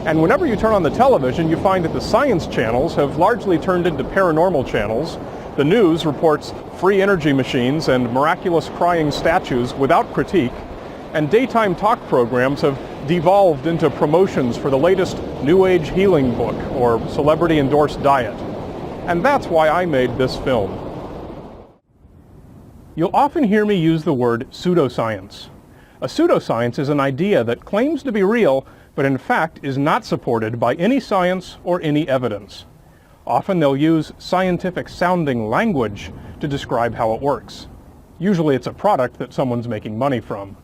And whenever you turn on the television, you find that the science channels have largely turned into paranormal channels. The news reports free energy machines and miraculous crying statues without critique. And daytime talk programs have devolved into promotions for the latest New Age healing book or celebrity-endorsed diet. And that's why I made this film. You'll often hear me use the word pseudoscience. A pseudoscience is an idea that claims to be real, but in fact is not supported by any science or any evidence. Often they'll use scientific-sounding language to describe how it works. Usually it's a product that someone's making money from.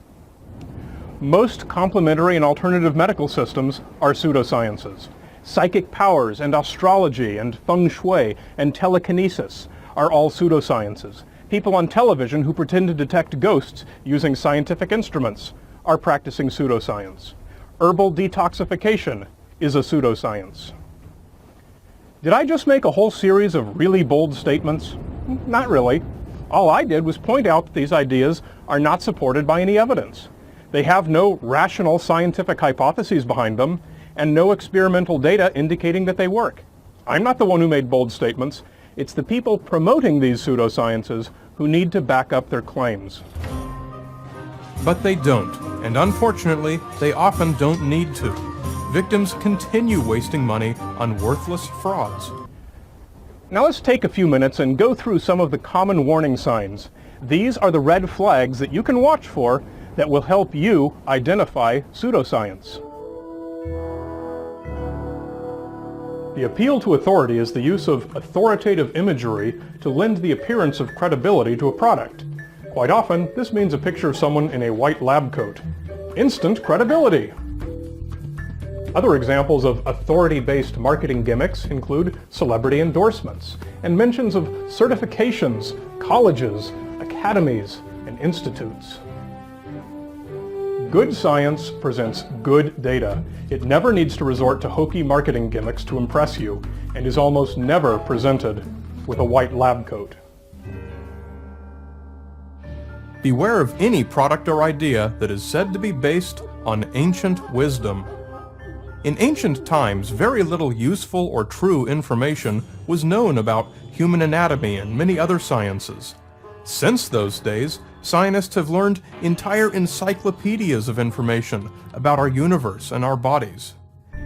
Most complementary and alternative medical systems are pseudosciences. Psychic powers and astrology and feng shui and telekinesis are all pseudosciences. People on television who pretend to detect ghosts using scientific instruments are practicing pseudoscience. Herbal detoxification is a pseudoscience. Did I just make a whole series of really bold statements? Not really. All I did was point out that these ideas are not supported by any evidence. They have no rational scientific hypotheses behind them, and no experimental data indicating that they work. I'm not the one who made bold statements. It's the people promoting these pseudosciences who need to back up their claims. But they don't, and unfortunately, they often don't need to. Victims continue wasting money on worthless frauds. Now let's take a few minutes and go through some of the common warning signs. These are the red flags that you can watch for that will help you identify pseudoscience. The appeal to authority is the use of authoritative imagery to lend the appearance of credibility to a product. Quite often, this means a picture of someone in a white lab coat. Instant credibility! Other examples of authority-based marketing gimmicks include celebrity endorsements and mentions of certifications, colleges, academies, and institutes. Good science presents good data. It never needs to resort to hokey marketing gimmicks to impress you, and is almost never presented with a white lab coat. Beware of any product or idea that is said to be based on ancient wisdom. In ancient times, very little useful or true information was known about human anatomy and many other sciences. Since those days, scientists have learned entire encyclopedias of information about our universe and our bodies.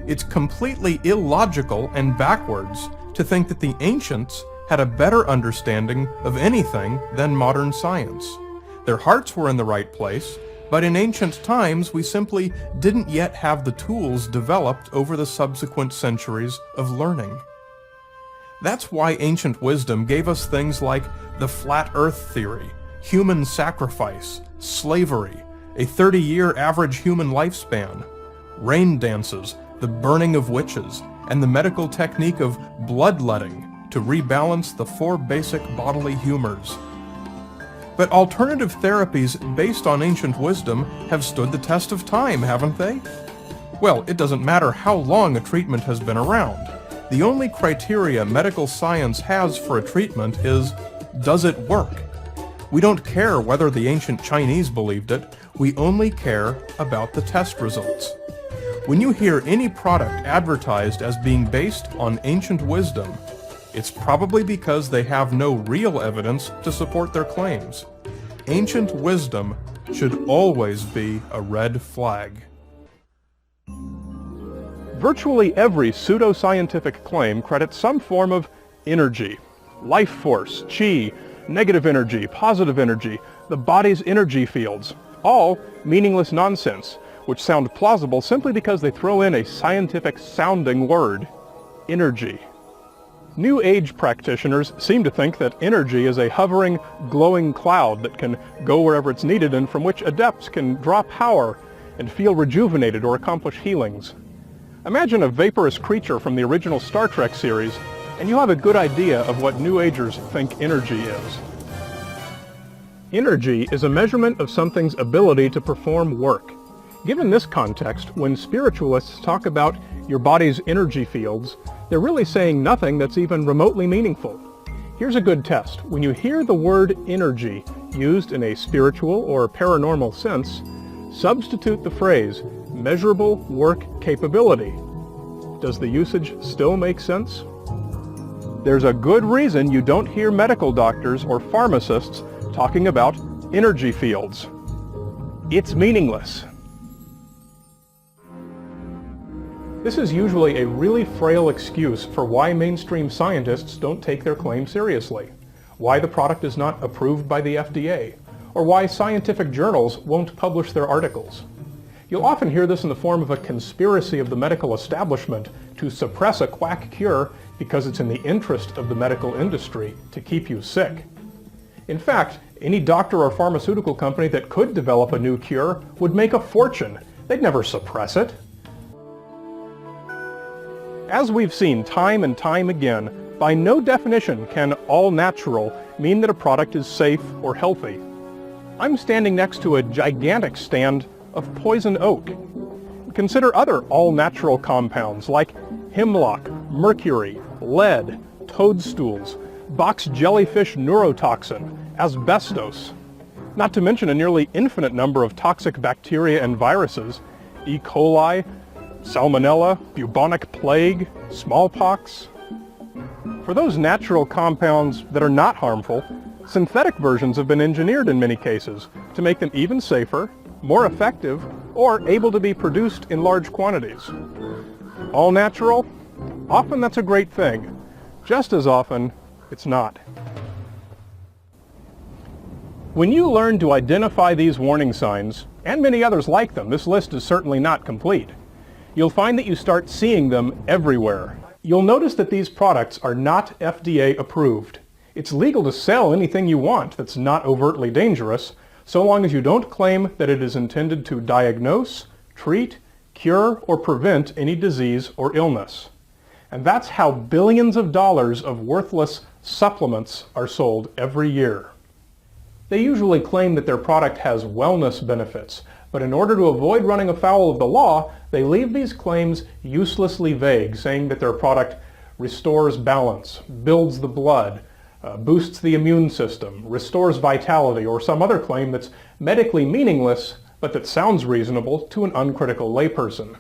It's completely illogical and backwards to think that the ancients had a better understanding of anything than modern science. Their hearts were in the right place, but in ancient times we simply didn't yet have the tools developed over the subsequent centuries of learning. That's why ancient wisdom gave us things like the flat earth theory, human sacrifice, slavery, a 30-year average human lifespan, rain dances, the burning of witches, and the medical technique of bloodletting to rebalance the 4 basic bodily humors. But alternative therapies based on ancient wisdom have stood the test of time, haven't they? Well, it doesn't matter how long a treatment has been around. The only criteria medical science has for a treatment is, does it work? We don't care whether the ancient Chinese believed it, we only care about the test results. When you hear any product advertised as being based on ancient wisdom, it's probably because they have no real evidence to support their claims. Ancient wisdom should always be a red flag. Virtually every pseudoscientific claim credits some form of energy, life force, chi, negative energy, positive energy, the body's energy fields, all meaningless nonsense, which sound plausible simply because they throw in a scientific-sounding word, energy. New Age practitioners seem to think that energy is a hovering, glowing cloud that can go wherever it's needed and from which adepts can draw power and feel rejuvenated or accomplish healings. Imagine a vaporous creature from the original Star Trek series, and you have a good idea of what New Agers think energy is. Energy is a measurement of something's ability to perform work. Given this context, when spiritualists talk about your body's energy fields, they're really saying nothing that's even remotely meaningful. Here's a good test. When you hear the word energy used in a spiritual or paranormal sense, substitute the phrase measurable work capability Does the usage still make sense? There's a good reason you don't hear medical doctors or pharmacists talking about energy fields. It's meaningless. This is usually a really frail excuse for why mainstream scientists don't take their claim seriously, why the product is not approved by the FDA, or why scientific journals won't publish their articles. You'll often hear this in the form of a conspiracy of the medical establishment to suppress a quack cure because it's in the interest of the medical industry to keep you sick. In fact, any doctor or pharmaceutical company that could develop a new cure would make a fortune. They'd never suppress it. As we've seen time and time again, by no definition can all natural mean that a product is safe or healthy. I'm standing next to a gigantic stand of poison oak. Consider other all-natural compounds like hemlock, mercury, lead, toadstools, box jellyfish neurotoxin, asbestos, not to mention a nearly infinite number of toxic bacteria and viruses, E. coli, salmonella, bubonic plague, smallpox. For those natural compounds that are not harmful, synthetic versions have been engineered in many cases to make them even safer, more effective, or able to be produced in large quantities. All natural? Often that's a great thing. Just as often, it's not. When you learn to identify these warning signs, and many others like them, this list is certainly not complete, you'll find that you start seeing them everywhere. You'll notice that these products are not FDA approved. It's legal to sell anything you want that's not overtly dangerous, so long as you don't claim that it is intended to diagnose, treat, cure, or prevent any disease or illness. And that's how billions of dollars of worthless supplements are sold every year. They usually claim that their product has wellness benefits, but in order to avoid running afoul of the law, they leave these claims uselessly vague, saying that their product restores balance, builds the blood, boosts the immune system, restores vitality, or some other claim that's medically meaningless, but that sounds reasonable to an uncritical layperson.